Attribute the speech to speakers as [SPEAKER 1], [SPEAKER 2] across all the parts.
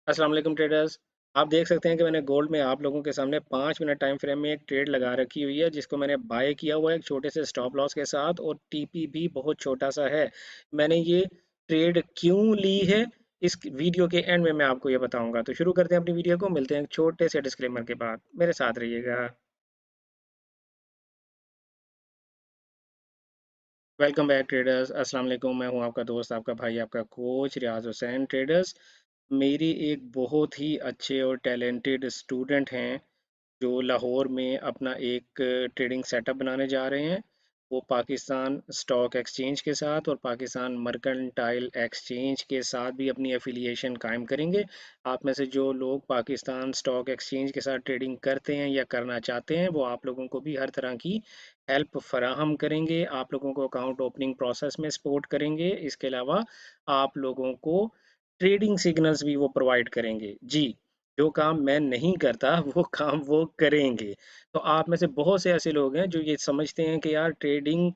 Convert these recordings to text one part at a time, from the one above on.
[SPEAKER 1] अस्सलाम वालेकुम ट्रेडर्स। आप देख सकते हैं कि मैंने गोल्ड में आप लोगों के सामने 5 मिनट टाइम फ्रेम में एक ट्रेड लगा रखी हुई है, जिसको मैंने बाय किया हुआ है एक छोटे से स्टॉप लॉस के साथ, और टीपी भी बहुत छोटा सा है। मैंने ये ट्रेड क्यों ली है, इस वीडियो के एंड में मैं आपको ये बताऊंगा। तो शुरू करते हैं अपनी वीडियो को, मिलते हैं एक छोटे से डिस्क्लेमर के बाद। मेरे साथ रहिएगा। Welcome back traders. अस्सलाम वालेकुम। मैं हूं आपका दोस्त, आपका भाई, आपका कोच रियाज हुसैन। ट्रेडर्स, मेरी एक बहुत ही अच्छे और टैलेंटेड स्टूडेंट हैं जो लाहौर में अपना एक ट्रेडिंग सेटअप बनाने जा रहे हैं। वो पाकिस्तान स्टॉक एक्सचेंज के साथ और पाकिस्तान मर्केंटाइल एक्सचेंज के साथ भी अपनी एफिलिएशन कायम करेंगे। आप में से जो लोग पाकिस्तान स्टॉक एक्सचेंज के साथ ट्रेडिंग करते हैं या करना चाहते हैं, वो आप लोगों को भी हर तरह की हेल्प फराहम करेंगे। आप लोगों को अकाउंट ओपनिंग प्रोसेस में सपोर्ट करेंगे। इसके अलावा आप लोगों को ट्रेडिंग सिग्नल्स भी वो प्रोवाइड करेंगे। जी, जो काम मैं नहीं करता वो काम वो करेंगे। तो आप में से बहुत से ऐसे लोग हैं जो ये समझते हैं कि यार ट्रेडिंग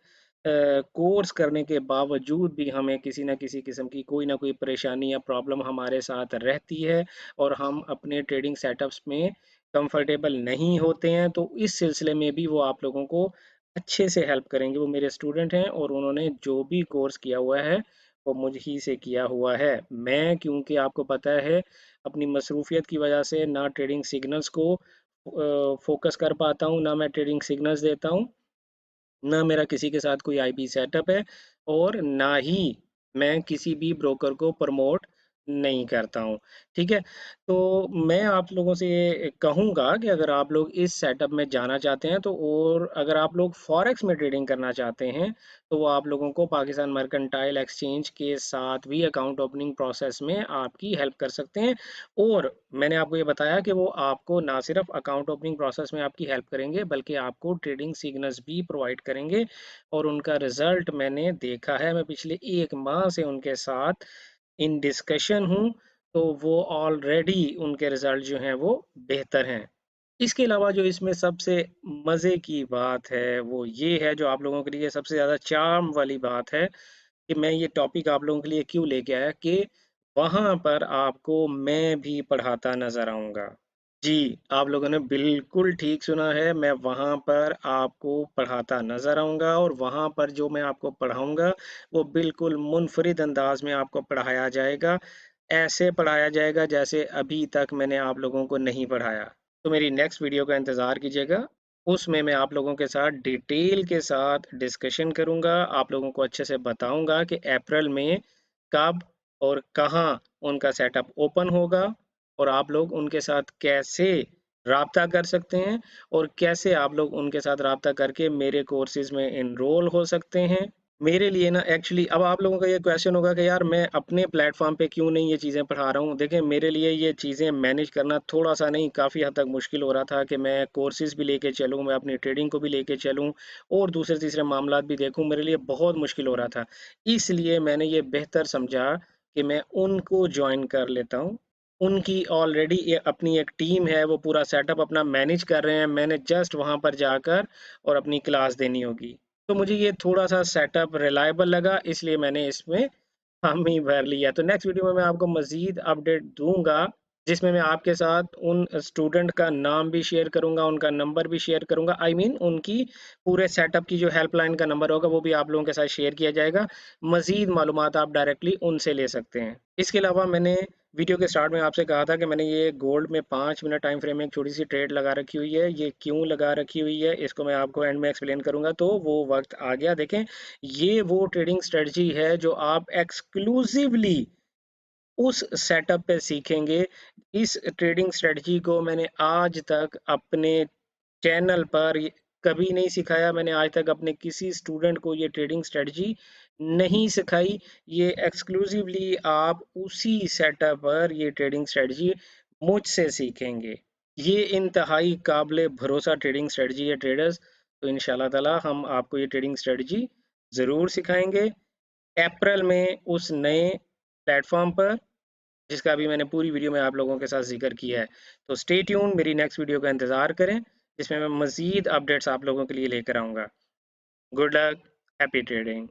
[SPEAKER 1] कोर्स करने के बावजूद भी हमें किसी न किसी किस्म की कोई ना कोई परेशानी या प्रॉब्लम हमारे साथ रहती है, और हम अपने ट्रेडिंग सेटअप्स में कंफर्टेबल नहीं होते हैं। तो इस सिलसिले में भी वो आप लोगों को अच्छे से हेल्प करेंगे। वो मेरे स्टूडेंट हैं और उन्होंने जो भी कोर्स किया हुआ है वो मुझ ही से किया हुआ है। मैं, क्योंकि आपको पता है, अपनी मसरूफियत की वजह से ना ट्रेडिंग सिग्नल्स को फोकस कर पाता हूँ, ना मैं ट्रेडिंग सिग्नल्स देता हूँ, ना मेरा किसी के साथ कोई आईपी सेटअप है, और ना ही मैं किसी भी ब्रोकर को प्रमोट नहीं करता हूँ। ठीक है? तो मैं आप लोगों से ये कहूँगा कि अगर आप लोग इस सेटअप में जाना चाहते हैं, तो और अगर आप लोग फॉरेक्स में ट्रेडिंग करना चाहते हैं, तो वो आप लोगों को पाकिस्तान मर्केंटाइल एक्सचेंज के साथ भी अकाउंट ओपनिंग प्रोसेस में आपकी हेल्प कर सकते हैं। और मैंने आपको ये बताया कि वो आपको ना सिर्फ अकाउंट ओपनिंग प्रोसेस में आपकी हेल्प करेंगे, बल्कि आपको ट्रेडिंग सिग्नल्स भी प्रोवाइड करेंगे। और उनका रिजल्ट मैंने देखा है, मैं पिछले 1 माह से उनके साथ इन डिस्कशन हूँ। तो वो ऑलरेडी उनके रिजल्ट जो हैं वो बेहतर हैं। इसके अलावा जो इसमें सबसे मज़े की बात है वो ये है, जो आप लोगों के लिए सबसे ज़्यादा चार्म वाली बात है, कि मैं ये टॉपिक आप लोगों के लिए क्यों लेके आया, कि वहाँ पर आपको मैं भी पढ़ाता नज़र आऊँगा। जी, आप लोगों ने बिल्कुल ठीक सुना है, मैं वहाँ पर आपको पढ़ाता नज़र आऊँगा, और वहाँ पर जो मैं आपको पढ़ाऊँगा, वो बिल्कुल मुनफ़रिद अंदाज़ में आपको पढ़ाया जाएगा। ऐसे पढ़ाया जाएगा जैसे अभी तक मैंने आप लोगों को नहीं पढ़ाया। तो मेरी नेक्स्ट वीडियो का इंतज़ार कीजिएगा। उसमें मैं आप लोगों के साथ डिटेल के साथ डिस्कशन करूँगा, आप लोगों को अच्छे से बताऊँगा कि अप्रैल में कब और कहाँ उनका सेटअप ओपन होगा, और आप लोग उनके साथ कैसे राब्ता कर सकते हैं, और कैसे आप लोग उनके साथ राब्ता करके मेरे कोर्सेज़ में एनरोल हो सकते हैं। मेरे लिए ना एक्चुअली अब आप लोगों का ये क्वेश्चन होगा कि यार मैं अपने प्लेटफॉर्म पे क्यों नहीं ये चीज़ें पढ़ा रहा हूँ। देखिए, मेरे लिए ये चीज़ें मैनेज करना थोड़ा सा नहीं, काफ़ी हद तक मुश्किल हो रहा था कि मैं कोर्सेज भी लेके चलूँ, मैं अपनी ट्रेडिंग को भी लेके चलूँ, और दूसरे तीसरे मामलात भी देखूँ। मेरे लिए बहुत मुश्किल हो रहा था। इसलिए मैंने ये बेहतर समझा कि मैं उनको ज्वाइन कर लेता हूँ। उनकी ऑलरेडी अपनी एक टीम है, वो पूरा सेटअप अपना मैनेज कर रहे हैं, मैंने जस्ट वहाँ पर जाकर और अपनी क्लास देनी होगी। तो मुझे ये थोड़ा-सा सेटअप रिलायबल लगा, इसलिए मैंने इसमें हामी भर लिया। तो नेक्स्ट वीडियो में मैं आपको मज़ीद अपडेट दूँगा, जिसमें मैं आपके साथ उन स्टूडेंट का नाम भी शेयर करूँगा, उनका नंबर भी शेयर करूँगा। आई मीन उनकी पूरे सेटअप की जो हेल्पलाइन का नंबर होगा, वो भी आप लोगों के साथ शेयर किया जाएगा। मज़ीद मालूमात आप डायरेक्टली उनसे ले सकते हैं। इसके अलावा मैंने वीडियो के स्टार्ट में आपसे कहा था कि मैंने ये गोल्ड में 5 मिनट टाइम फ्रेम में एक छोटी-सी ट्रेड लगा रखी हुई है। ये क्यों लगा रखी हुई है, इसको मैं आपको एंड में एक्सप्लेन करूँगा। तो वो वक़्त आ गया। देखें, ये वो ट्रेडिंग स्ट्रेटजी है जो आप एक्सक्लूसिवली उस सेटअप पे सीखेंगे। इस ट्रेडिंग स्ट्रेटजी को मैंने आज तक अपने चैनल पर कभी नहीं सिखाया। मैंने आज तक अपने किसी स्टूडेंट को ये ट्रेडिंग स्ट्रेटजी नहीं सिखाई। ये एक्सक्लूसिवली आप उसी सेटअप पर ये ट्रेडिंग स्ट्रेटजी मुझसे सीखेंगे। ये इंतहाई काबिल भरोसा ट्रेडिंग स्ट्रेटजी है ट्रेडर्स। तो इंशाल्लाह ताला हम आपको ये ट्रेडिंग स्ट्रेटजी ज़रूर सिखाएंगे अप्रैल में, उस नए प्लेटफॉर्म पर, जिसका अभी मैंने पूरी वीडियो में आप लोगों के साथ ज़िक्र किया है। तो स्टे ट्यून, मेरी नेक्स्ट वीडियो का इंतज़ार करें, जिसमें मैं मज़ीद अपडेट्स आप लोगों के लिए लेकर आऊँगा। Good luck, happy trading.